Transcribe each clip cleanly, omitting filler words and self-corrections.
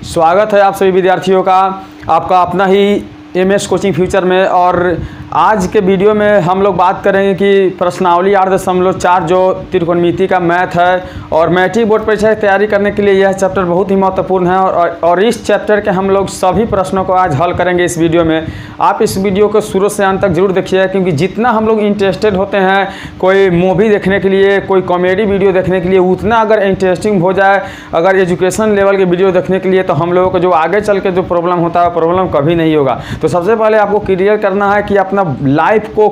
स्वागत है आप सभी विद्यार्थियों का आपका अपना ही एमएस कोचिंग फ्यूचर में। और आज के वीडियो में हम लोग बात करेंगे कि प्रश्नावली 8.4 जो त्रिकोणमिति का मैथ है और मैट्रिक बोर्ड परीक्षा की तैयारी करने के लिए यह चैप्टर बहुत ही महत्वपूर्ण है। और इस चैप्टर के हम लोग सभी प्रश्नों को आज हल करेंगे इस वीडियो में। आप इस वीडियो को शुरू से अंत तक जरूर देखिए, क्योंकि जितना हम लोग इंटरेस्टेड होते हैं कोई मूवी देखने के लिए, कोई कॉमेडी वीडियो देखने के लिए, उतना अगर इंटरेस्टिंग हो जाए अगर एजुकेशन लेवल के वीडियो देखने के लिए, तो हम लोगों को जो आगे चल के जो प्रॉब्लम होता है प्रॉब्लम कभी नहीं होगा। तो सबसे पहले आपको क्लियर करना है कि अपना लाइफ को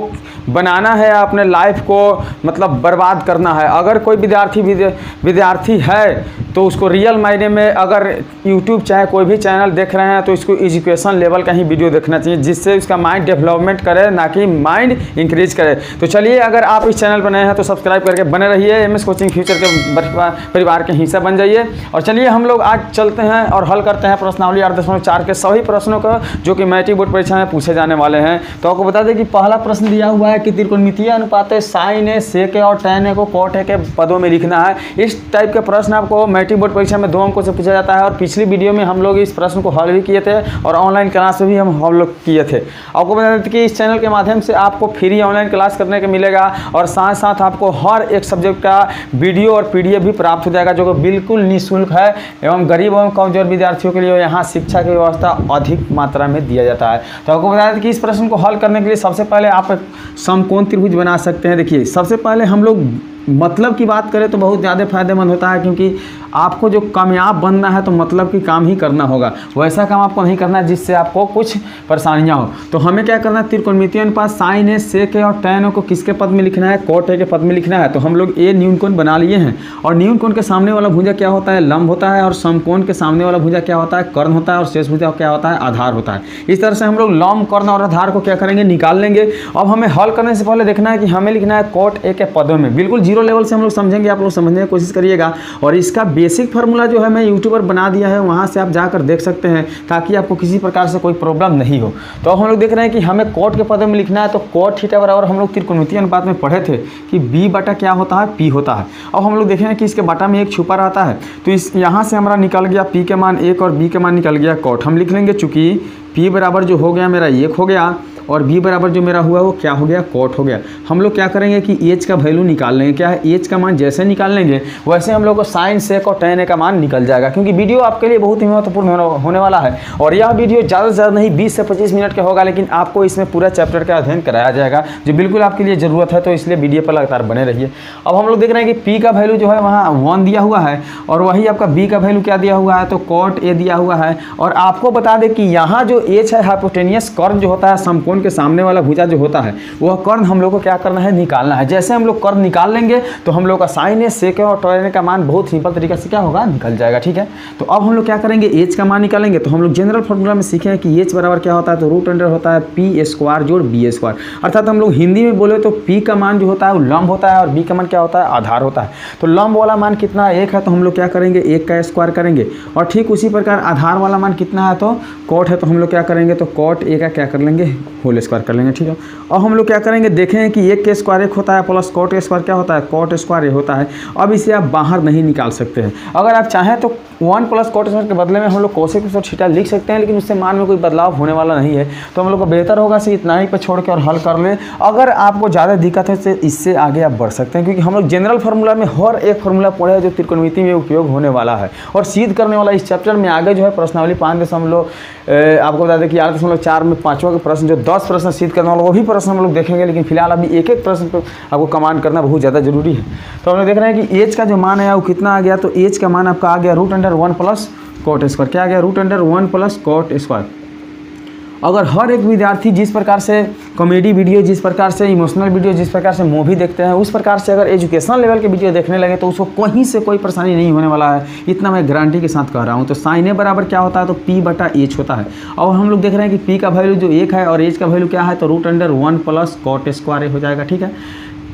बनाना है, अपने लाइफ को मतलब बर्बाद करना है। अगर कोई विद्यार्थी है तो उसको रियल मायने में अगर यूट्यूब चाहे कोई भी चैनल देख रहे हैं तो इसको एजुकेशन लेवल का ही वीडियो देखना चाहिए, जिससे उसका माइंड डेवलपमेंट करे, ना कि माइंड इंक्रीज करे। तो चलिए, अगर आप इस चैनल पर नए हैं तो सब्सक्राइब करके बने रहिए, एमएस कोचिंग फ्यूचर के परिवार के हिस्सा बन जाइए। और चलिए हम लोग आज चलते हैं और हल करते हैं प्रश्नावली 8.4 के सभी प्रश्नों का जो कि मैट्रिक बोर्ड परीक्षा में पूछे जाने वाले हैं। तो आपको बता दें कि पहला प्रश्न दिया हुआ है कि त्रिकोणमितीय अनुपात साइन ए, सेक ए और टैन ए को कॉट ए के पदों में लिखना है। इस टाइप के प्रश्न आपको मैट्रिक बोर्ड परीक्षा में 2 अंकों से पूछा जाता है। और पिछली वीडियो में हम लोग इस प्रश्न को हल भी किए थे और ऑनलाइन क्लास में भी हम लोग किए थे। आपको बता दें कि इस चैनल के माध्यम से आपको फ्री ऑनलाइन क्लास करने को मिलेगा और साथ साथ आपको हर एक सब्जेक्ट का वीडियो और PDF भी प्राप्त हो जाएगा, जो कि बिल्कुल निःशुल्क है एवं गरीब एवं कमजोर विद्यार्थियों के लिए यहाँ शिक्षा की व्यवस्था अधिक मात्रा में दिया जाता है। तो आपको बता दें कि इस प्रश्न को हल करने के लिए सबसे पहले आप समकोण त्रिभुज बना सकते हैं। देखिए, सबसे पहले हम लोग मतलब की बात करें तो बहुत ज़्यादा फायदेमंद होता है, क्योंकि आपको जो कामयाब बनना है तो मतलब की काम ही करना होगा। वैसा काम आपको नहीं करना है जिससे आपको कुछ परेशानियां हो। तो हमें क्या करना है, त्रिकोणमितीय अनुपात साइन ए, सेक ए और टैन ए को किसके पद में लिखना है, कॉट ए के पद में लिखना है। तो हम लोग ए न्यून कोण बना लिए हैं। और न्यून कोण के सामने वाला भुजा क्या होता है, लंब होता है। और समकोण के सामने वाला भुजा क्या होता है, कर्ण होता है। और शेष भुजा क्या होता है, आधार होता है। इस तरह से हम लोग लंब, कर्ण और आधार को क्या करेंगे, निकाल लेंगे। अब हमें हल करने से पहले देखना है कि हमें लिखना है कॉट ए के पदों में। बिल्कुल जीरो लेवल से हम लोग समझेंगे, आप लोग समझने की कोशिश करिएगा। और इसका बेसिक फार्मूला जो है मैं यूट्यूब पर बना दिया है, वहाँ से आप जाकर देख सकते हैं, ताकि आपको किसी प्रकार से कोई प्रॉब्लम नहीं हो। तो अब हम लोग देख रहे हैं कि हमें कॉट के पदों में लिखना है। तो कॉट थीटा बराबर हम लोग त्रिकोणमितीय अनुपात में पढ़े थे कि B बटा क्या होता है, P होता है। अब हम लोग देखेंगे कि इसके बटा में एक छुपा रहता है। तो इस यहाँ से हमारा निकल गया P के मान 1 और B के मान निकल गया कॉट। हम लिख लेंगे, चूँकि P बराबर जो हो गया मेरा 1 हो गया और B बराबर जो मेरा हुआ वो क्या हो गया, कॉट हो गया। हम लोग क्या करेंगे कि एच का वैल्यू निकाल लेंगे। क्या है, एच का मान जैसे निकाल लेंगे वैसे हम लोग को साइन, सेक और टैन ए का मान निकल जाएगा। क्योंकि वीडियो आपके लिए बहुत ही महत्वपूर्ण होने वाला है। और यह वीडियो ज़्यादा से ज़्यादा नहीं 20 से 25 मिनट का होगा, लेकिन आपको इसमें पूरा चैप्टर का अध्ययन कराया जाएगा, जो बिल्कुल आपके लिए ज़रूरत है। तो इसलिए वीडियो पर लगातार बने रहिए। अब हम लोग देख रहे हैं कि P का वैल्यू जो है वहाँ 1 दिया हुआ है और वही आपका B का वैल्यू क्या दिया हुआ है, तो कॉट ए दिया हुआ है। और आपको बता दें कि यहाँ जो एच है, हाइपोटेनियस कर्ण जो होता है, समकोण के सामने वाला जो होता है, वह कर्ण हम लोग को क्या करना है, निकालना है। जैसे हम लोग कर्ण निकाल लेंगे तो हम लोग का साइन ए, सेक और टैन ए का मान बहुत सिंपल तरीके से क्या होगा, निकल जाएगा। ठीक है, तो अब हम लोग क्या करेंगे, एच का मान निकालेंगे। तो हम लोग जनरल फॉर्मूला में सीखे हैं कि एच बराबर क्या होता है, तो रूट अंडर होता है P स्क्वायर जोड़ B स्क्वायर। अर्थात हम लोग हिंदी में बोले तो P का मान जो होता है वो लंब होता है और B का मान क्या होता है, आधार होता है। तो लंब वाला मान कितना है, 1 है, तो हम लोग क्या करेंगे, 1 का स्क्वायर करेंगे। और ठीक उसी प्रकार आधार वाला मान कितना है, तो कॉट है, तो हम लोग क्या करेंगे, तो कॉट ए का क्या कर लेंगे, होल स्क्वायर कर लेंगे। ठीक है, और हम लोग क्या करेंगे, देखें कि 1 के स्क्वायर 1 होता है प्लस कॉट स्क्वायर क्या होता है, कॉट स्क्वायर ए होता है। अब इसे आप बाहर नहीं निकाल सकते हैं। अगर आप चाहें तो 1 प्लस कॉट स्क्वायर के बदले में हम लोग कोसेक प्लस थीटा लिख सकते हैं, लेकिन उससे मान में कोई बदलाव होने वाला नहीं है। तो हम लोग को बेहतर होगा से इतना ही पर छोड़ के और हल कर लें। अगर आपको ज़्यादा दिक्कत है तो इससे आगे आप बढ़ सकते हैं, क्योंकि हम लोग जनरल फार्मूला में हर एक फार्मूला पढ़े हैं जो त्रिकोणमिति में उपयोग होने वाला है और सिद्ध करने वाला। इस चैप्टर में आगे जो है प्रश्नावली 5 आपको बता दें कि 8.4 में 5वां का प्रश्न जो 10 प्रश्न सिद्ध करने वाला वो भी प्रश्न हम लोग देखेंगे, लेकिन फिलहाल अभी एक एक प्रश्न पर आपको कमांड करना बहुत ज़्यादा जरूरी है। तो हम लोग देख रहे हैं कि एच का जो मान है वो कितना आ गया, तो एच का मान आपका आ गया root under 1 plus cot square. क्या आ गया, root under 1 plus cot square. अगर हर एक विद्यार्थी जिस प्रकार से कॉमेडी वीडियो, जिस प्रकार से इमोशनल वीडियो, जिस प्रकार से मूवी देखते हैं, उस प्रकार से अगर एजुकेशनल लेवल के वीडियो देखने लगे तो उसको कहीं से कोई परेशानी नहीं होने वाला है, इतना मैं गारंटी के साथ कह रहा हूँ। तो साइन ए बराबर क्या होता है, तो P बटा एच होता है। और हम लोग देख रहे हैं कि P का वैल्यू जो 1 है और एच का वैल्यू क्या है, तो root under 1 plus cot square हो जाएगा। ठीक है,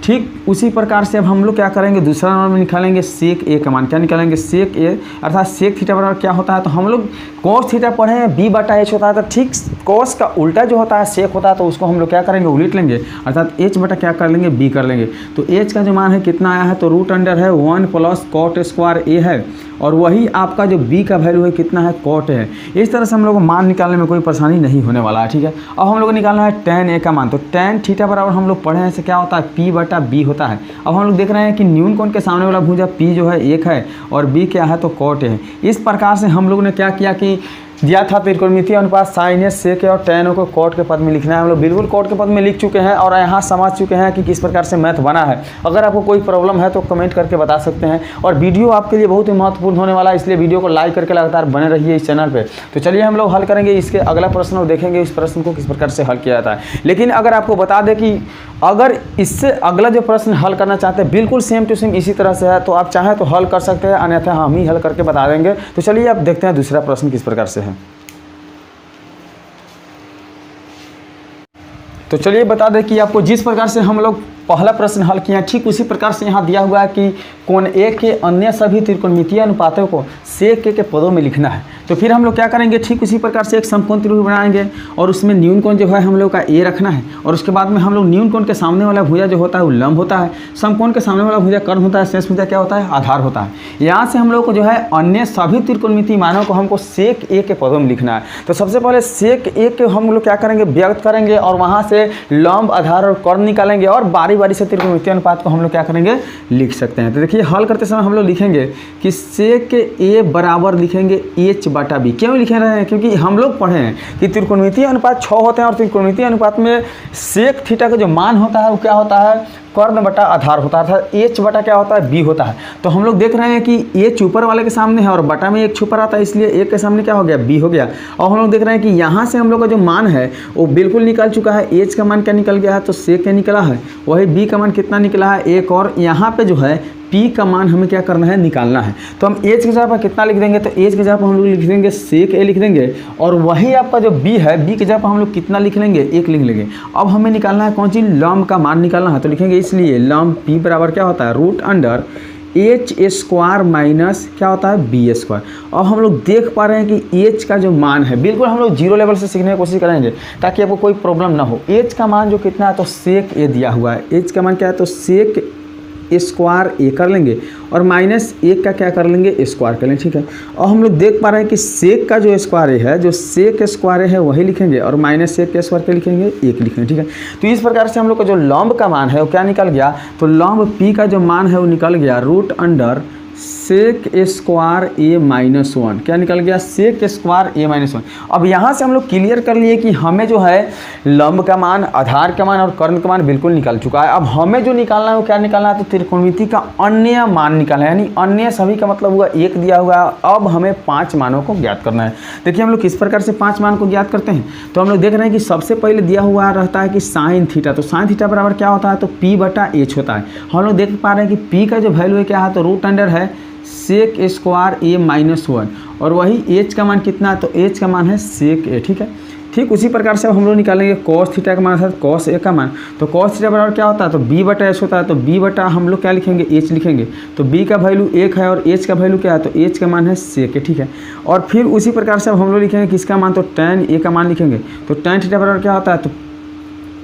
ठीक उसी प्रकार से अब हम लोग क्या करेंगे, दूसरा नंबर में निकालेंगे सेक ए का मान। क्या निकालेंगे, सेक ए, अर्थात सेक थीटा बराबर क्या होता है, तो हम लोग कोस थीटा पढ़े हैं B बटा एच होता है। तो ठीक कोस का उल्टा जो होता है सेक होता है, तो उसको हम लोग क्या करेंगे, उलट लेंगे, अर्थात एच बटा क्या कर लेंगे, B कर लेंगे। तो एच का जो मान है कितना आया है, तो रूट अंडर है 1 प्लस कॉट स्क्वायर ए है और वही आपका जो b का वैल्यू है कितना है, cot है। इस तरह से हम लोग को मान निकालने में कोई परेशानी नहीं होने वाला है, ठीक है। अब हम लोग को निकालना है tan a का मान। तो tan थीटा बराबर हम लोग पढ़े हैं से क्या होता है, p/b होता है। अब हम लोग देख रहे हैं कि न्यून कोण के सामने वाला भुजा p जो है 1 है और b क्या है, तो cot है। इस प्रकार से हम लोग ने क्या किया कि दिया था त्रिकोणमितीय अनुपात sin a sec a और tan a को कॉट के पद में लिखना है। हम लोग बिल्कुल कॉट के पद में लिख चुके हैं और यहाँ समझ चुके हैं कि किस प्रकार से मैथ बना है। अगर आपको कोई प्रॉब्लम है तो कमेंट करके बता सकते हैं। और वीडियो आपके लिए बहुत ही महत्वपूर्ण होने वाला है, इसलिए वीडियो को लाइक करके लगातार बने रहिए इस चैनल पर। तो चलिए हम लोग हल करेंगे इसके अगला प्रश्न और देखेंगे इस प्रश्न को किस प्रकार से हल किया जाता है। लेकिन अगर आपको बता दें कि अगर इससे अगला जो प्रश्न हल करना चाहते हैं बिल्कुल सेम टू सेम इसी तरह से है तो आप चाहें तो हल कर सकते हैं, अन्यथा हम ही हल करके बता देंगे। तो चलिए अब देखते हैं दूसरा प्रश्न किस प्रकार से है। तो चलिए बता दें कि आपको जिस प्रकार से हम लोग पहला प्रश्न हल किया ठीक उसी प्रकार से यहाँ दिया हुआ है कि कोण ए के अन्य सभी त्रिकोणमितीय अनुपातों को सेक के पदों में लिखना है। तो फिर हम लोग क्या करेंगे, ठीक उसी प्रकार से एक समकोण त्रिभुज बनाएंगे और उसमें न्यून कोण जो है हम लोग का ए रखना है और उसके बाद में हम लोग न्यून कोण के सामने वाला भुजा जो होता है वो लंब होता है, समकोण के सामने वाला भुजा कर्ण होता है, शेष भुजा क्या होता है, आधार होता है। यहाँ से हम लोग को जो है अन्य सभी त्रिकोणमितीय मानों को हमको सेक ए के पदों में लिखना है। तो सबसे पहले सेक ए के हम लोग क्या करेंगे, व्यक्त करेंगे और वहाँ से लंब, आधार और कर्ण निकालेंगे और बारी बारी से त्रिकोणमितीय अनुपात को हम लोग क्या करेंगे, लिख सकते हैं। तो देखिए हल करते समय हम लोग लिखेंगे कि सेक ए बराबर लिखेंगे h/b। क्यों लिख रहे हैं, क्योंकि हम लोग पढ़े हैं कि त्रिकोणमितीय अनुपात 6 होते हैं और त्रिकोणमितीय अनुपात में सेक थीटा का जो मान होता है वो क्या होता है, कर्ण बटा आधार होता है, अर्थात h बटा क्या होता है, b होता है। तो हम लोग देख रहे हैं कि h ऊपर वाले के सामने है और बटा में एक छुपा रहता है, इसलिए एक के सामने क्या हो गया, b हो गया। और हम लोग देख रहे हैं कि यहाँ से हम लोग का जो मान है वो बिल्कुल निकल चुका है। h का मान क्या निकल गया है, तो सेक क्या निकला है, वही b का मान कितना निकला है, 1। और यहाँ पे जो है p का मान हमें क्या करना है, निकालना है। तो हम h की जगह पर कितना लिख देंगे, तो h की जगह पर हम लोग लिख देंगे सेक a लिख देंगे और वही आपका जो b है, b की जगह पर हम लोग कितना लिख लेंगे, 1 लिख लेंगे। अब हमें निकालना है कौन सी, लंब का मान निकालना है। तो लिखेंगे इसलिए लंब p बराबर क्या होता है, √h² माइनस क्या होता है, b²। अब हम लोग देख पा रहे हैं कि h का जो मान है बिल्कुल हम लोग जीरो लेवल से सीखने की कोशिश करेंगे ताकि आपको कोई प्रॉब्लम ना हो। h का मान जो कितना है, तो सेक a दिया हुआ है। h का मान क्या है, तो सेक स्क्वायर ए कर लेंगे और -1 का क्या कर लेंगे, स्क्वायर कर लेंगे, ठीक है। और हम लोग देख पा रहे हैं कि सेक का जो स्क्वायर है, जो सेक स्क्वायर है वही लिखेंगे और -1 के स्क्वायर के लिखेंगे, 1 लिखेंगे, ठीक है। तो इस प्रकार से हम लोग का जो लंब का मान है वो क्या निकल गया, तो लंब p का जो मान है वो निकल गया √सेक स्क्वायर a-1। क्या निकल गया, सेक स्क्वायर a-1। अब यहाँ से हम लोग क्लियर कर लिए कि हमें जो है लंब का मान, आधार का मान और कर्ण का मान बिल्कुल निकल चुका है। अब हमें जो निकालना है वो क्या निकालना है, तो त्रिकोणमिति का अन्य मान निकालना है, यानी अन्य सभी का मतलब हुआ 1 दिया हुआ है। अब हमें 5 मानों को ज्ञात करना है। देखिए हम लोग किस प्रकार से 5 मान को ज्ञात करते हैं। तो हम लोग देख रहे हैं कि सबसे पहले दिया हुआ रहता है कि साइन थीटा। तो साइन थीटा बराबर क्या होता है, तो p/h होता है। हम लोग देख पा रहे हैं कि p का जो वैल्यू है क्या है, तो √अंडर है सेक स्क्वायर a-1 और वही h का मान कितना है, तो h का मान है सेक a, ठीक है। ठीक उसी प्रकार से हम लोग निकालेंगे कॉस थीटा का मान है कॉस ए का मान। तो कॉस थीटा बराबर क्या होता है, तो b/h होता है। तो b/ हम लोग क्या लिखेंगे, h लिखेंगे। तो b का वैल्यू 1 है और h का वैल्यू क्या है, तो h का मान है सेक, ठीक है। और फिर उसी प्रकार से अब हम लोग लिखेंगे किसका मान, तो tan a का मान लिखेंगे। तो tan थीटा बराबर क्या होता है, तो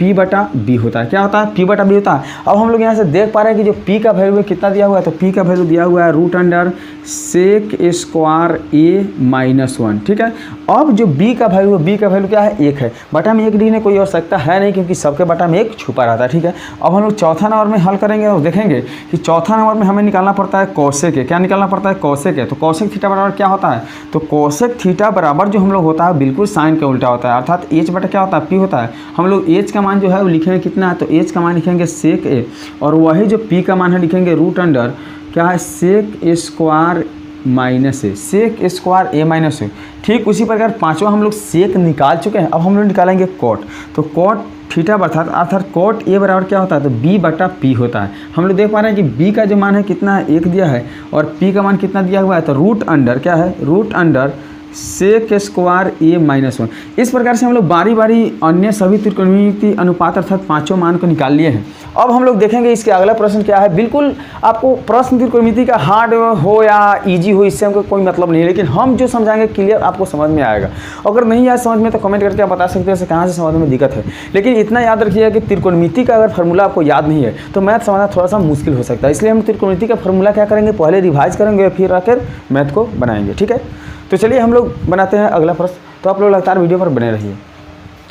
p/b होता है। क्या होता है, p/b होता है। अब हम लोग यहाँ से देख पा रहे हैं कि जो p का वैल्यू है कितना दिया हुआ है, तो p का वैल्यू दिया हुआ है √अंडर सेक स्क्वायर a-1, ठीक है। अब जो b का वैल्यू है, b का वैल्यू क्या है, 1 है। बटा में 1 लिखने कोई आवश्यकता है नहीं क्योंकि सबके बटा में 1 छुपा रहता है, ठीक है। अब हम लोग चौथा नंबर में हल करेंगे और देखेंगे कि चौथा नंबर में हमें निकालना पड़ता है कॉसेक है। क्या निकालना पड़ता है, कॉसेक है। तो कॉसेक थीटा बराबर क्या होता है, तो कॉसेक थीटा बराबर जो हम लोग होता है बिल्कुल साइन का उल्टा होता है, अर्थात h बटा क्या होता है, p होता है। हम लोग h का मान जो है वो लिखेंगे कितना है, तो h का मान लिखेंगे सेक a और वही जो p का मान है लिखेंगे √अंडर क्या है, sec square -a, sec square a-a। ठीक उसी प्रकार पांचवा हम लोग सेक निकाल चुके हैं। अब हम लोग निकालेंगे कॉट। तो कॉट थीटा अर्थात कॉट a बराबर क्या होता है, तो b/p होता है। हम लोग देख पा रहे हैं कि b का जो मान है कितना है, 1 दिया है और p का मान कितना दिया हुआ है, तो √अंडर क्या है, √अंडर सेक स्क्वायर ए -1। इस प्रकार से हम लोग बारी बारी अन्य सभी त्रिकोणमिति अनुपात अर्थात पांचों मान को निकाल लिए हैं। अब हम लोग देखेंगे इसके अगला प्रश्न क्या है। बिल्कुल आपको प्रश्न त्रिकोणमिति का हार्ड हो या इजी हो इससे हमको कोई मतलब नहीं है, लेकिन हम जो समझाएंगे क्लियर आपको समझ में आएगा। अगर नहीं आया समझ में तो कमेंट करके आप बता सकते हैं कहाँ से समझ में दिक्कत है। लेकिन इतना याद रखिएगा कि त्रिकोणमिति का अगर फार्मूला आपको याद नहीं है तो मैथ समझना थोड़ा सा मुश्किल हो सकता है। इसलिए हम त्रिकोणमिति का फार्मूला क्या करेंगे, पहले रिवाइज करेंगे फिर आकर मैथ को बनाएंगे। ठीक है, तो चलिए हम लोग बनाते हैं अगला प्रश्न। तो आप लोग लगातार वीडियो पर बने रहिए।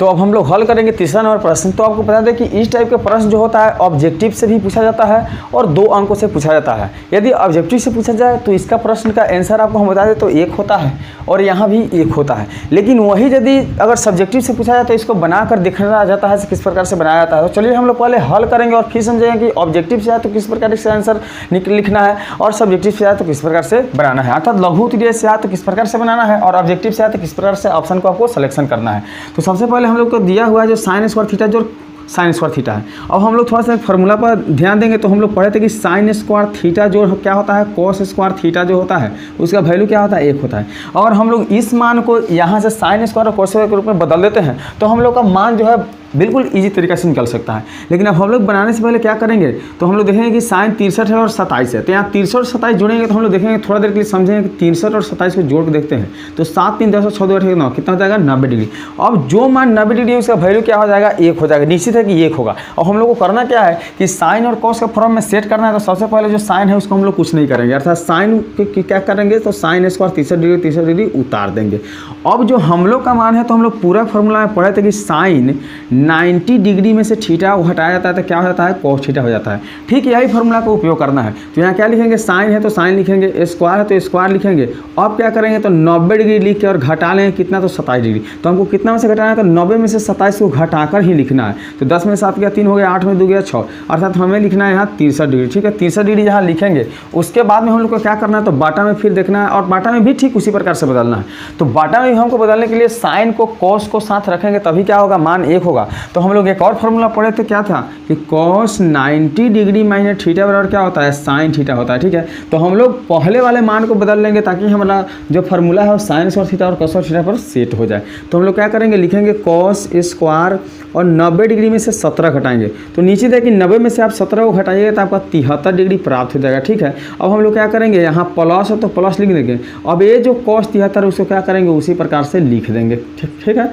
तो अब हम लोग हल करेंगे तीसरा नंबर प्रश्न। तो आपको बता दें कि इस टाइप के प्रश्न जो होता है ऑब्जेक्टिव से भी पूछा जाता है और 2 अंकों से पूछा जाता है। यदि ऑब्जेक्टिव से पूछा जाए तो इसका प्रश्न का आंसर आपको हम बता दें तो 1 होता है और यहाँ भी 1 होता है। लेकिन वही यदि अगर सब्जेक्टिव से पूछा जाए तो इसको बनाकर दिखाया जाता है किस प्रकार से बनाया जाता है। तो चलिए हम लोग पहले हल करेंगे और फिर समझेंगे कि ऑब्जेक्टिव से आए तो किस प्रकार से आंसर लिखना है और सब्जेक्टिव से आए तो किस प्रकार से बनाना है, अर्थात लघु त्रिज्यीय से आए तो किस प्रकार से बनाना है और ऑब्जेक्टिव से आए तो किस प्रकार से ऑप्शन को आपको सिलेक्शन करना है। तो सबसे पहले हम लोग को दिया हुआ जो साइन स्क्वायर थीटा जो साइन स्क्वायर थीटा है। अब हम लोग थोड़ा सा फार्मूला पर ध्यान देंगे तो हम लोग पढ़े थे कि साइन स्क्वायर थीटा जो क्या होता है कॉस स्क्वायर थीटा जो होता है उसका वैल्यू क्या होता है 1 होता है। और हम लोग इस मान को यहाँ से साइन स्क्वायर और कॉस स्क्वायर के रूप में बदल देते हैं तो हम लोग का मान जो है बिल्कुल इजी तरीके से निकल सकता है। लेकिन अब हम लोग बनाने से पहले क्या करेंगे तो हम लोग देखेंगे कि साइन 63 है और 27 है। तो यहाँ 63 और 27 जोड़ेंगे तो हम लोग देखेंगे थोड़ा देर के लिए समझेंगे कि 63 और 27 को जोड़ के देखते हैं तो 7 3 10 6 2 8 9 कितना हो जाएगा 90 डिग्री। अब जो मान 90 डिग्री है उसका वैल्यू क्या हो जाएगा 1 हो जाएगा। निश्चित है कि 1 होगा। और हम लोग को करना क्या है कि साइन और कॉस का फॉर्म में सेट करना है। तो सबसे पहले जो साइन है उसको हम लोग कुछ नहीं करेंगे, अर्थात साइन क्या करेंगे तो साइन स्क्वायर 63 डिग्री उतार देंगे। अब जो हम लोग का मान है तो हम लोग पूरा फॉर्मूला में पढ़े थे कि साइन 90 डिग्री में से थीटा हटाया जाता है तो क्या हो जाता है कॉस थीटा हो जाता है। ठीक यही फॉर्मूला का उपयोग करना है। तो यहाँ क्या लिखेंगे साइन है तो साइन लिखेंगे, स्क्वायर है तो स्क्वायर लिखेंगे। अब क्या करेंगे तो 90 डिग्री लिख के और घटा लेंगे कितना तो 27 डिग्री। तो हमको कितना में से घटाना है तो 90 में से 27 को घटाकर ही लिखना है। तो 10 में 7 गया 3 हो गया, 8 में 2 गया 6, अर्थात हमें लिखना है यहाँ 63 डिग्री। ठीक है, 63 डिग्री यहाँ लिखेंगे। उसके बाद में हम लोग को क्या करना है तो बाटा में फिर देखना है और बाटा में भी ठीक उसी प्रकार से बदलना है। तो बाटा में हमको बदलने के लिए साइन को कॉस को साथ रखेंगे तभी क्या होगा मान 1 होगा। तो हम लोग एक और फॉर्मूला पढ़े थे क्या था कि cos 90 डिग्री माइनस थीटा बराबर क्या होता है साइन थीटा होता है। ठीक है, तो हम लोग पहले वाले मान को बदल लेंगे ताकि हमारा जो फार्मूला है वो साइन स्क्वायर थीटा और cos स्क्वायर थीटा पर सेट हो जाए। तो हम लोग क्या करेंगे लिखेंगे cos स्क्वायर और 90 डिग्री में से 17 घटाएंगे। तो नीचे देखिए 90 में से आप 17 को घटाइएगा तो आपका 73 डिग्री प्राप्त हो जाएगा। ठीक है, अब हम लोग क्या करेंगे यहाँ प्लस है तो प्लस लिख देंगे। अब ये जो cos 73 उसको क्या करेंगे उसी प्रकार से लिख देंगे। ठीक है,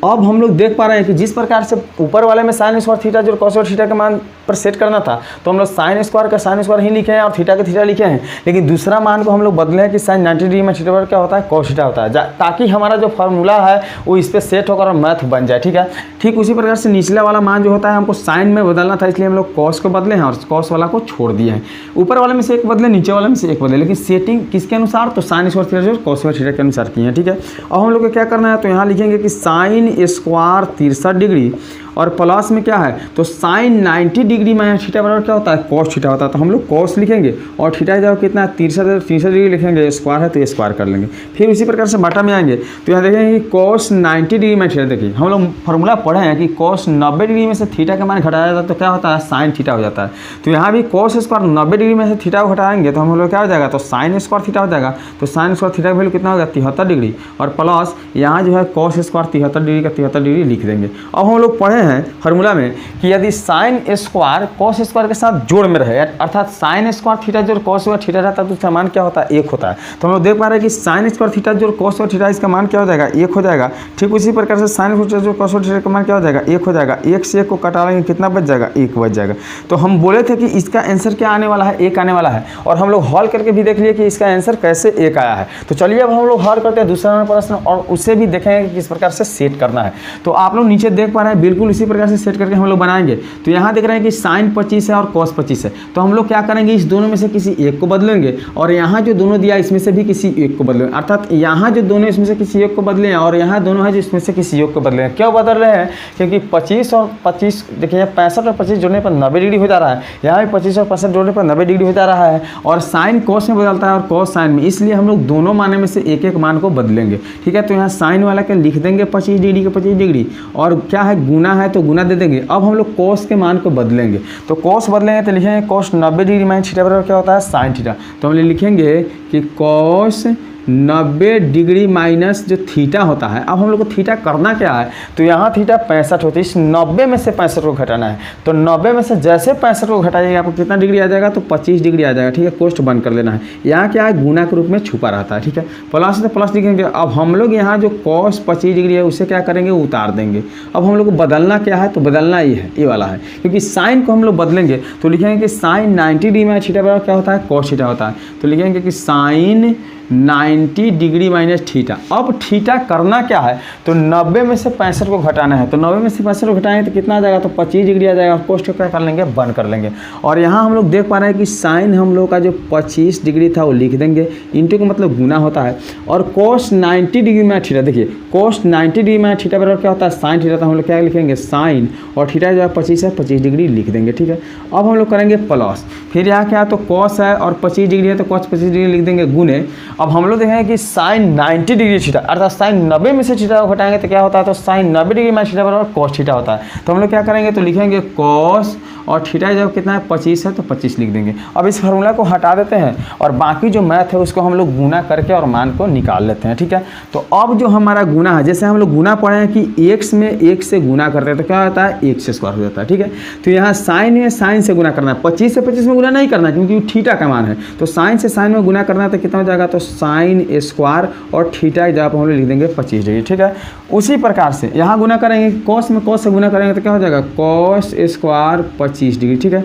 अब हम लोग देख पा रहे हैं कि जिस प्रकार से ऊपर वाले में साइन स्क्वायर थीटा जो कॉस और थीटा के मान पर सेट करना था तो हम लोग साइन स्क्वायर का साइन स्क्वायर ही लिखे हैं और थीटा का थीटा लिखे हैं। लेकिन दूसरा मान को हम लोग बदले हैं कि साइन 90 डिग्री में थीटा पर क्या होता है कॉस थीटा होता है, ताकि हमारा जो फार्मूला है वो इस पर सेट होकर और मैथ बन जाए। ठीक है, ठीक उसी प्रकार से निचला वाला मान जो होता है हमको साइन में बदलना था, इसलिए हम लोग कॉस को बदले हैं और कॉस वाला को छोड़ दिए हैं। ऊपर वाले में से एक बदले, नीचे वाले में से एक बदले, लेकिन सेटिंग किसके अनुसार तो साइन स्क्वायर थीटा जो कॉस और थीटा के अनुसार की है। ठीक है, अब हम लोग को क्या करना है तो यहाँ लिखेंगे कि साइन स्क्वायर 63 डिग्री और प्लस में क्या है तो साइन 90 डिग्री माइनस थीटा बराबर क्या होता है कॉस थीटा होता है। तो हम लोग कॉस लिखेंगे और थीटा जब कितना है 63 डिग्री लिखेंगे, स्क्वायर है तो स्क्वायर कर लेंगे। फिर उसी प्रकार से बाटा में आएंगे तो यहाँ देखेंगे कि कॉस 90 डिग्री में थीटा, देखिए हम लोग फार्मूला पढ़े हैं कि कॉस 90 डिग्री में से थीटा का मान घटाया जाता है तो क्या होता है साइन थीटा हो जाता है। तो यहाँ भी कॉस स्क्वायर 90 डिग्री में से थीटा को घटाएंगे तो हम लोग क्या हो जाएगा तो साइन स्क्वायर थीटा हो जाएगा। तो साइन स्क्वायर थीटा का वैल्यू कितना होगा 73 डिग्री और प्लस यहाँ जो है कॉस स्क्वायर 73 डिग्री का 73 डिग्री लिख देंगे। अब हम लोग पढ़े हैं फार्मूला कि यदि साइन स्क्वायर कॉस स्क्वायर के साथ जोड़ में रहे अर्थात साइन स्क्वायर थीटा जो कॉस स्क्वायर थीटा रहता है तो उसका मान क्या होता है 1 होता है। तो हम लोग देख पा रहे हैं कि साइन स्क्वायर थीटा जो कॉस स्क्वायर थीटा इसका मान क्या हो जाएगा 1 हो जाएगा। ठीक उसी प्रकार से साइन स्क्वायर जो कॉस स्क्वायर थीटा का मान क्या हो जाएगा 1 हो जाएगा। 1 से 1 को कटा लेंगे कितना बच जाएगा 1 बच जाएगा। तो हम बोले थे कि इसका आंसर क्या आने वाला है 1 आने वाला है और हम लोग हल करके भी देख लिए कि इसका आंसर कैसे 1 आया है। तो चलिए अब हम लोग हल करते हैं दूसरा प्रश्न और उससे भी देखेंगे कि किस प्रकार से सेट करना है। तो आप लोग नीचे देख पा रहे हैं बिल्कुल इसी प्रकार से सेट करके हम लोग बनाएंगे। तो यहाँ देख रहे हैं कि साइन 25 है और कॉस 25 है। तो हम लोग क्या करेंगे इस दोनों में से किसी एक को बदलेंगे और यहाँ जो दोनों दिया इसमें से भी किसी एक को बदलेंगे, अर्थात यहाँ जो दोनों इसमें से किसी एक को बदले हैं और यहाँ दोनों है जिसमें से किसी एक को बदले हैं। क्यों बदल रहे हैं क्योंकि 25 और 25 देखिए 65 और 25 जोड़ने पर 90 डिग्री हो जा रहा है, यहाँ भी 25 और 65 जोड़ने पर 90 डिग्री हो जा रहा है और साइन कॉस में बदलता है और कॉस साइन में, इसलिए हम लोग दोनों माने में से एक एक मान को बदलेंगे। ठीक है, तो यहाँ साइन वाला के लिख देंगे 25 डिग्री का 25 डिग्री और क्या है गुना है तो गुना दे देंगे। अब हम लोग कॉस के मान को बदलेंगे तो कॉस बदलेंगे तो लिखेंगे कॉस 90 डिग्री माइनस थीटा बराबर क्या होता है साइन थीटा। तो हम लिखेंगे कि कॉस 90 डिग्री माइनस जो थीटा होता है। अब हम लोग को थीटा करना क्या है, तो यहाँ थीटा 65 होती है, इस 90 में से 65 को घटाना है। तो 90 में से जैसे 65 को घटाइएगा आपको कितना डिग्री आ जाएगा, तो 25 डिग्री आ जाएगा। ठीक है, कोष्ठ बंद कर लेना है। यहाँ क्या है, गुना के रूप में छुपा रहता है। ठीक है, प्लस से प्लस लिखेंगे। अब हम लोग यहाँ जो कॉस 25 डिग्री है उसे क्या करेंगे, उतार देंगे। अब हम लोग को बदलना क्या है, तो बदलना ये है, ये वाला है, क्योंकि साइन को हम लोग बदलेंगे तो लिखेंगे कि साइन 90 डिग्री में थीटा बराबर क्या होता है, कॉस थीटा होता है। तो लिखेंगे कि साइन 90 डिग्री माइनस थीटा। अब थीटा करना क्या है, तो 90 में से 65 को घटाना है। तो 90 में से 65 को घटाएंगे तो कितना आ जाएगा, तो 25 डिग्री आ जाएगा। कोष्ठ को क्या कर लेंगे, बंद कर लेंगे। और यहाँ हम लोग देख पा रहे हैं कि साइन हम लोग का जो 25 डिग्री था वो लिख देंगे, इंटू का मतलब गुना होता है। और कोस 90 डिग्री में थीटा, देखिए कोस 90 डिग्री में थीटा बराबर क्या होता है, साइन थीटा। तो हम लोग क्या लिखेंगे, साइन और थीटा जो है 25 है, 25 डिग्री लिख देंगे। ठीक है, अब हम लोग करेंगे प्लस, फिर यहाँ क्या है, तो कॉस है और 25 डिग्री है तो कॉस 25 डिग्री लिख देंगे, गुने। अब हम लोग देखेंगे कि साइन 90 डिग्री थीटा, अर्थात साइन 90 में से थीटा को घटाएंगे तो क्या होता है, तो साइन 90 डिग्री में थीटा बराबर कॉस थीटा होता है। तो हम लोग क्या करेंगे, तो लिखेंगे कॉस और थीटा जब कितना है, 25 है तो 25 लिख देंगे। अब इस फार्मूला को हटा देते हैं और बाकी जो मैथ है उसको हम लोग गुना करके और मान को निकाल लेते हैं। ठीक है, तो अब जो हमारा गुना है, जैसे हम लोग गुना पढ़े हैं कि x में 1 से गुना करते हैं तो क्या होता है, x स्क्वायर हो जाता है। ठीक है, तो यहाँ साइन में साइन से गुना करना है, 25 से 25 में गुना नहीं करना है क्योंकि थीटा का मान है। तो साइन से साइन में गुना करना है तो कितना हो जाएगा, तो साइन स्क्वायर और थीटा की जगह पर हम लोग लिख देंगे 25 डिग्री। ठीक है, उसी प्रकार से यहाँ गुना करेंगे, कॉस में कॉस से गुना करेंगे तो क्या हो जाएगा, कॉस स्क्वायर 25 डिग्री। ठीक है,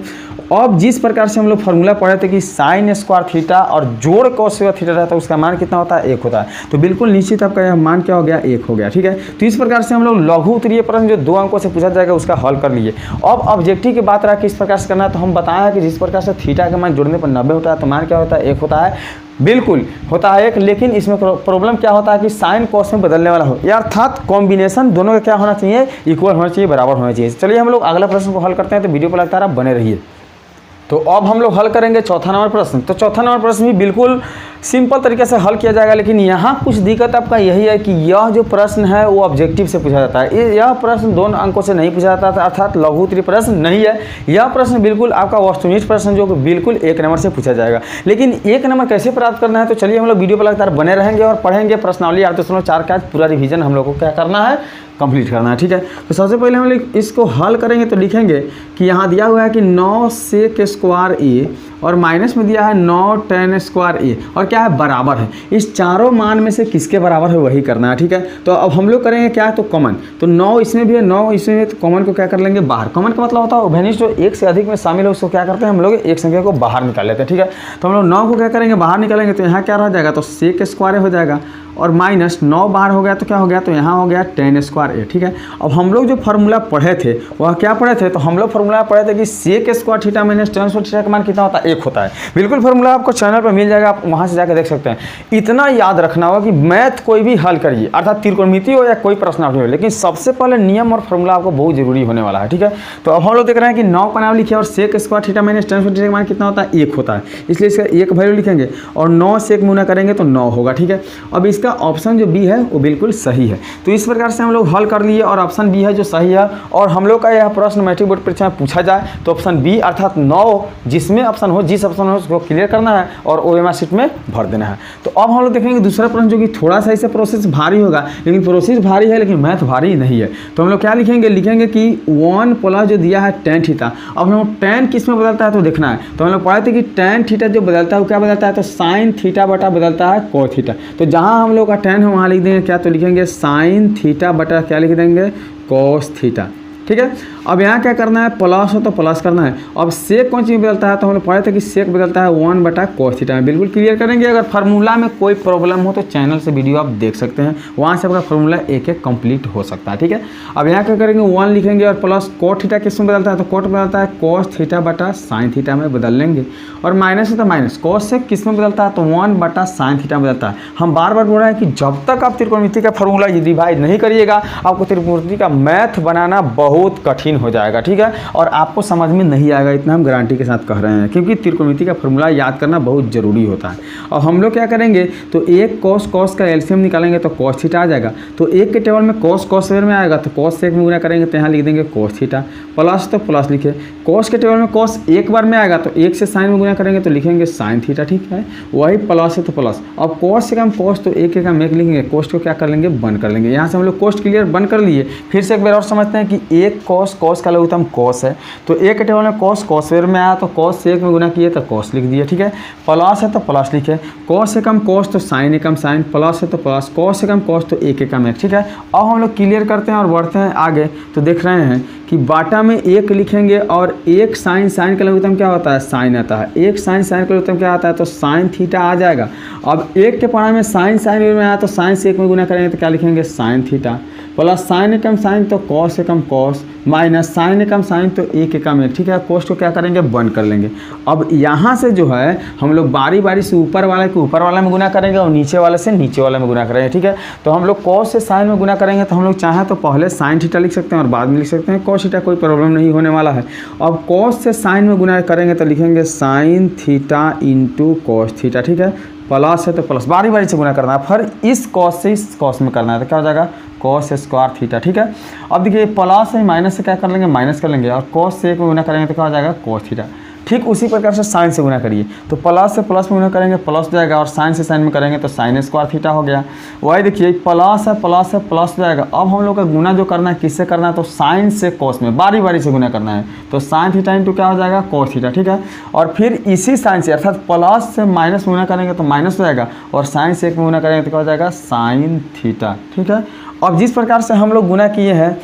अब जिस प्रकार से हम लोग फार्मूला पढ़े थे कि साइन स्क्वायर थीटा और जोड़ कॉस स्क्वायर थीटा रहता है उसका मान कितना होता है, 1 होता है। तो बिल्कुल निश्चित आपका यह मान क्या हो गया, 1 हो गया। ठीक है, तो इस प्रकार से हम लोग लघु उत्तरीय प्रश्न जो 2 अंकों से पूछा जाएगा उसका हल कर लिए। अब ऑब्जेक्टिव की बात रहा किस प्रकार से करना है, तो हम बताया कि जिस प्रकार से थीटा का मान जोड़ने पर 90 होता है तो मान क्या होता है, 1 होता है। बिल्कुल होता है 1, लेकिन इसमें प्रॉब्लम क्या होता है कि साइन कॉस में बदलने वाला हो, या अर्थात कॉम्बिनेशन दोनों का क्या होना चाहिए, इक्वल होना चाहिए, बराबर होना चाहिए। चलिए हम लोग अगला प्रश्न को हल करते हैं, तो वीडियो पर लगातार आप बने रहिए। तो अब हम लोग हल करेंगे चौथा नंबर प्रश्न। तो चौथा नंबर प्रश्न भी बिल्कुल सिंपल तरीके से हल किया जाएगा, लेकिन यहाँ कुछ दिक्कत आपका यही है कि यह जो प्रश्न है वो ऑब्जेक्टिव से पूछा जाता है। यह प्रश्न 2 अंकों से नहीं पूछा जाता, अर्थात लघु उत्तरीय प्रश्न नहीं है। यह प्रश्न बिल्कुल आपका वस्तुनिष्ठ प्रश्न जो बिल्कुल 1 नंबर से पूछा जाएगा। लेकिन 1 नंबर कैसे प्राप्त करना है, तो चलिए हम लोग वीडियो पर लगातार बने रहेंगे और पढ़ेंगे प्रश्नावली 8.4 का पूरा रिवीजन हम लोग को क्या करना है, कंप्लीट करना है। ठीक है, तो सबसे पहले हम लोग इसको हल करेंगे तो लिखेंगे कि यहाँ दिया हुआ है कि 9 सेक स्क्वायर ए और माइनस में दिया है 9 tan स्क्वायर ए और क्या है, बराबर है। इस चारों मान में से किसके बराबर है वही करना है। ठीक है, तो अब हम लोग करेंगे क्या, तो कॉमन। तो 9 इसमें भी है, 9 इसमें भी है, तो कॉमन को क्या कर लेंगे, बाहर। कॉमन का मतलब होता है उभयनिष्ठ जो 1 से अधिक में शामिल है उसको क्या करते हैं हम लोग, एक संख्या को बाहर निकाल लेते हैं। ठीक है, तो हम लोग 9 को क्या करेंगे, बाहर निकालेंगे। तो यहाँ क्या रह जाएगा, तो सेक स्क्वायर हो जाएगा और माइनस 9 बाहर हो गया तो क्या हो गया, तो यहाँ हो गया tan स्क्वायर ए। ठीक है, अब हम लोग जो फार्मूला पढ़े थे वह क्या पढ़े थे, तो हम लोग फार्मूला पढ़े थे कि sec square theta minus tan square theta का मान कितना होता है, 1 होता है। बिल्कुल फार्मूला आपको चैनल पर मिल जाएगा, आप वहाँ से जाकर देख सकते हैं। इतना याद रखना होगा कि मैथ कोई भी हल करिए, अर्थात त्रिकोणमिति हो या कोई प्रश्नावली हो, लेकिन सबसे पहले नियम और फार्मूला आपको बहुत जरूरी होने वाला है। ठीक है, तो अब हम लोग देख रहे हैं कि 9 का नाम लिखे और sec square theta minus tan square theta का मान कितना होता है, 1 होता है, इसलिए इसका 1 वैल्यू लिखेंगे और 9 से 1 गुना करेंगे तो 9 होगा। ठीक है, अब इसका ऑप्शन जो बी है वो बिल्कुल सही है। तो इस प्रकार से हम लोग हल कर लिए और ऑप्शन बी है जो सही है। और हम लोग का यह प्रश्न मैट्रिक बोर्ड परीक्षा में पूछा जाए तो ऑप्शन बी अर्थात 9 जिसमें ऑप्शन हो, जिस ऑप्शन हो उसको क्लियर करना है और ओएमआर शीट में भर देना है। तो अब हम लोग देखेंगे दूसरा प्रश्न जो कि थोड़ा सा इसे प्रोसेस भारी होगा, लेकिन प्रोसेस भारी है लेकिन मैथ भारी नहीं है। तो हम लोग क्या लिखेंगे, लिखेंगे कि 1 प्लस जो दिया है tan थीटा। अब हम tan किस में बदलता है तो देखना है। तो हम लोग पढ़े थे कि tan थीटा जो बदलता है वो क्या बदलता है, तो साइन थीटा बटा बदलता है cos थीटा। तो जहाँ हम लोग का tan है वहाँ लिख देंगे क्या, तो लिखेंगे साइन थीटा बटा क्या लिख देंगे, cos थीटा। ठीक है, अब यहाँ क्या करना है, प्लस हो तो प्लस करना है। अब सेक कौन चीज़ बदलता है, तो हम लोग पढ़े थे कि सेक बदलता है 1 बटा cos थीटा में। बिल्कुल क्लियर करेंगे। अगर फार्मूला में कोई प्रॉब्लम हो तो चैनल से वीडियो आप देख सकते हैं, वहाँ से आपका फार्मूला एक एक कंप्लीट हो सकता है। ठीक है, अब यहाँ क्या करेंगे, 1 लिखेंगे और प्लस cos थीटा किस में बदलता है, तो cos बदलता है cos थीटा बटा साइन थीटा में बदल लेंगे। और माइनस है तो माइनस, cos से किस में बदलता है, तो 1 बटा साइन थीटा में बदलता है। हम बार बार बोल रहे हैं कि जब तक आप त्रिकोणमिति का फार्मूला रिवाइज नहीं करिएगा आपको त्रिकोणमिति का मैथ बनाना बहुत कठिन हो जाएगा, ठीक है। और आपको समझ में नहीं आएगा, इतना हम गारंटी के साथ कह रहे हैं, क्योंकि त्रिकोणमिति का फॉर्मूला याद करना बहुत ज़रूरी होता है। और हम लोग क्या करेंगे, तो एक कॉस का एलसीएम निकालेंगे तो कॉस थीटा आ जाएगा। तो एक के टेबल में कॉस स्क्वायर में आएगा, तो कॉस से एक में गुना करेंगे तो यहाँ लिख देंगे कॉस थीटा, प्लस तो प्लस लिखे। कॉस के टेबल में कॉस एक बार में आएगा, तो एक से साइन में गुना करेंगे तो लिखेंगे साइन थीटा, ठीक है। वही प्लस है तो प्लस। अब कॉस से कम कॉस, तो एक का एक लिखेंगे, कॉस्ट को क्या कर लेंगे, बंद कर लेंगे। यहाँ से हम लोग कॉस्ट क्लियर बंद कर लिए। फिर से एक बार और समझते हैं कि एक कॉस का लघुत्तम कॉस है, तो एक के टेबल में कॉस स्क्वायर में आया, तो कॉस से एक में गुना किए तो कॉस लिख दिए, ठीक है। प्लस है तो प्लस लिखे, कॉस से कम कॉस तो साइन एकम साइन, प्लस है तो प्लस, कॉस से कम कॉस तो एक एकम एक, ठीक है। अब हम लोग क्लियर करते हैं और बढ़ते हैं आगे। तो देख रहे हैं कि बाटा में एक लिखेंगे और एक साइन का लघुत्तम क्या होता है, साइन आता है। एक साइन का लघुत्तम क्या आता है, तो साइन थीटा आ जाएगा। अब एक के पढ़ा में साइन में आया, तो साइन से एक में गुना करेंगे तो क्या लिखेंगे, साइन थीटा, प्लस साइन एकम साइन तो कॉस एकम कॉस, माइनस साइन एकम साइन तो एक एकम एक, ठीक है। कॉस को क्या करेंगे, बंद कर लेंगे। अब यहाँ से जो है हम लोग बारी बारी से ऊपर वाले को ऊपर वाला में गुना करेंगे और नीचे वाले से नीचे वाले में गुना करेंगे, ठीक है। तो हम लोग कॉस से साइन में गुना करेंगे, तो हम लोग चाहें तो पहले साइन थीटा लिख सकते हैं और बाद में लिख सकते हैं कॉस थीटा, कोई प्रॉब्लम नहीं होने वाला है। अब कॉस से साइन में गुना करेंगे तो लिखेंगे sign theta into cos theta, ठीक है। प्लस है तो प्लस, बारी बारी से गुना करना है। फिर इस कॉस से इस कॉस में करना है, तो क्या हो जाएगा, कॉस स्क्वायर थीटा, ठीक है। अब देखिए प्लस से माइनस से क्या कर लेंगे, माइनस कर लेंगे, और कॉस से एक में गुना करेंगे तो क्या हो जाएगा, कॉस थीटा। ठीक उसी प्रकार से साइन से गुना करिए, तो प्लस से प्लस में गुना करेंगे प्लस जाएगा, और साइन से साइन में करेंगे तो साइन स्क्वायर थीटा हो गया। वही देखिए प्लस है प्लस जाएगा। अब हम लोग का गुना जो करना है किससे करना है, तो साइन से कॉस में बारी बारी से गुना करना है, तो साइन थीटा इंटू क्या हो जाएगा, कॉस थीटा, ठीक है। और फिर इसी साइन से अर्थात प्लस से माइनस में गुना करेंगे तो माइनस हो जाएगा, और साइन से एक में गुना करेंगे तो क्या हो जाएगा, साइन थीटा, ठीक है। अब जिस प्रकार से हम लोग गुना किए हैं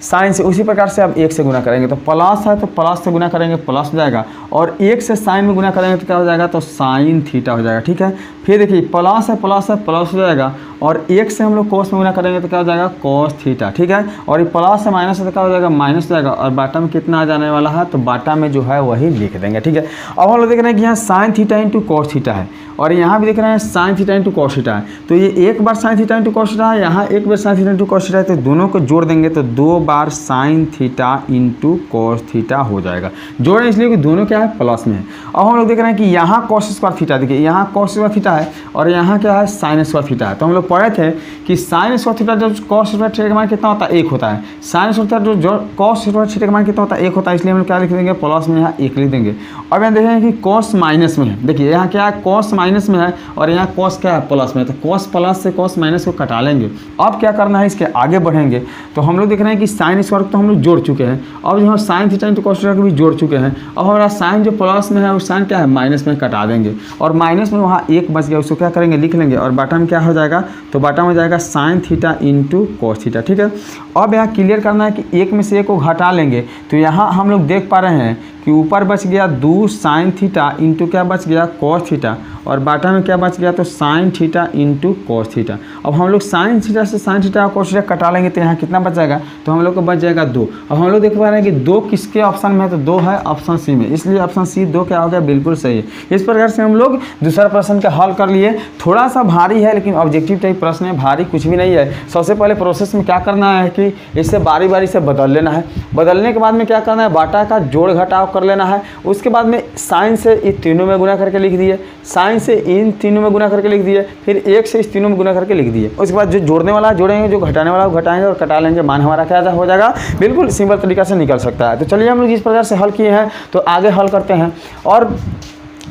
साइन से, उसी प्रकार से अब एक से गुना करेंगे, तो प्लस है तो प्लस से गुना करेंगे प्लस हो जाएगा, और एक से साइन में गुना करेंगे तो क्या हो जाएगा, तो साइन थीटा हो जाएगा, ठीक है। फिर देखिए प्लस है प्लस हो जाएगा, और एक से हम लोग कोस में गुना करेंगे तो क्या हो जाएगा, कोस थीटा, ठीक है। और ये प्लस से माइनस से क्या हो जाएगा, माइनस हो जाएगा, और बाटा में कितना आ जाने वाला है, तो बाटा में जो है वही लिख देंगे, ठीक है। अब हम लोग देख रहे हैं कि यहाँ sine theta into cos theta है, और यहाँ भी देख रहे हैं sine theta into cos theta है। तो ये एक बार sine theta into cos theta है, यहाँ एक बार sine theta into cos theta है, तो दोनों को जोड़ देंगे तो दो बार sine theta into cos theta हो जाएगा। जोड़ें इसलिए कि दोनों क्या है, प्लस में है। अब हम लोग देख रहे हैं कि यहाँ कोस स्क्वायर थीटा, देखिए यहाँ कोस स्क्वायर थीटा है और यहाँ क्या है, साइन स्क्वायर थीटा है। तो हम लोग पढ़े थे कि साइन स्क्वायर थीटा जो कोस स्क्वायर थीटा का मान कितना होता है, एक होता है। साइन स्क्वायर थीटा जो कोस स्क्वायर थीटा का मान कितना होता है, एक होता है। इसलिए हम लोग क्या लिख देंगे, प्लस में यहाँ एक लिख देंगे। अब यहाँ देखेंगे कि कोस माइनस में है, देखिए यहाँ क्या है, कोस माइनस में है, और यहाँ कोस क्या है, प्लस में है। तो कोस प्लस से कोस माइनस को कटा लेंगे। अब क्या करना है, इसके आगे बढ़ेंगे तो हम लोग देख रहे हैं कि साइन स्क्वायर तो हम लोग जोड़ चुके हैं, अब जो है sign theta into cos theta को भी जोड़ चुके हैं। अब हमारा साइन जो प्लस में है और साइन क्या है, माइनस में कटा देंगे, और माइनस में वहाँ एक बच गया, उसको क्या करेंगे, लिख लेंगे, और बाटा में क्या हो जाएगा, तो बाटा में जाएगा sign theta into cos theta, ठीक है। अब यहाँ क्लियर करना है कि एक में से एक को घटा लेंगे, तो यहाँ हम लोग देख पा रहे हैं कि ऊपर बच गया 2 साइन थीटा इंटू क्या बच गया, कोस थीटा, और बाटा में क्या बच गया, तो sign theta into cos theta. अब हम लोग साइन थीटा से साइन थीटा और कोस थीटा कटा लेंगे, तो यहाँ कितना बच जाएगा, तो हम लोग को बच जाएगा 2। अब हम लोग देख पा रहे हैं कि 2 किसके ऑप्शन में है, तो 2 है ऑप्शन सी में, इसलिए ऑप्शन सी 2 क्या हो गया, बिल्कुल सही है। इस प्रकार से हम लोग दूसरा प्रश्न का हल कर लिए। थोड़ा सा भारी है लेकिन ऑब्जेक्टिव टाइप प्रश्न है, भारी कुछ भी नहीं है। सबसे पहले प्रोसेस में क्या करना है कि इसे बारी बारी से बदल लेना है। बदलने के बाद में क्या करना है, बाटा का जोड़ घटाव कर लेना है। उसके बाद में साइन से इन तीनों में गुना करके लिख दिए, साइन से इन तीनों में गुना करके लिख दिए, फिर एक से इस तीनों में गुना करके लिख दिए। उसके बाद जो जोड़ने वाला जोड़ेंगे, जो घटाने वाला घटाएंगे और कटा लेंगे, मान हमारा क्या हो जाएगा, बिल्कुल सिंपल तरीका से निकल सकता है। तो चलिए हम लोग इस प्रकार से हल किए हैं, तो आगे हल करते हैं। और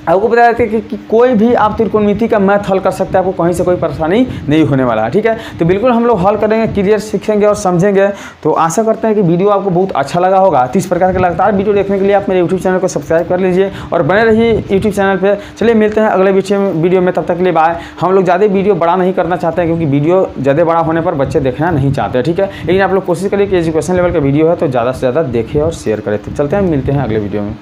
आपको बता देते हैं कि कोई भी आप त्रिकोणमिति का मैथ हल कर सकते हैं, आपको कहीं से कोई परेशानी नहीं होने वाला है, ठीक है। तो बिल्कुल हम लोग हल करेंगे, क्लियर सीखेंगे और समझेंगे। तो आशा करते हैं कि वीडियो आपको बहुत अच्छा लगा होगा। तो इस प्रकार के लगातार वीडियो देखने के लिए आप मेरे यूट्यूब चैनल को सब्सक्राइब कर लीजिए और बने रहिए यूट्यूब चैनल पर। चलिए मिलते हैं अगले वीडियो में, तब तक के लिए बाय। हम लोग ज़्यादा वीडियो बड़ा नहीं करना चाहते हैं, क्योंकि वीडियो ज़्यादा बड़ा होने पर बच्चे देखना नहीं चाहते, ठीक है। लेकिन आप लोग कोशिश करिए कि एजुकेशन लेवल का वीडियो है तो ज़्यादा से ज़्यादा देखें और शेयर करें। तो चलते हैं, मिलते हैं अगले वीडियो में।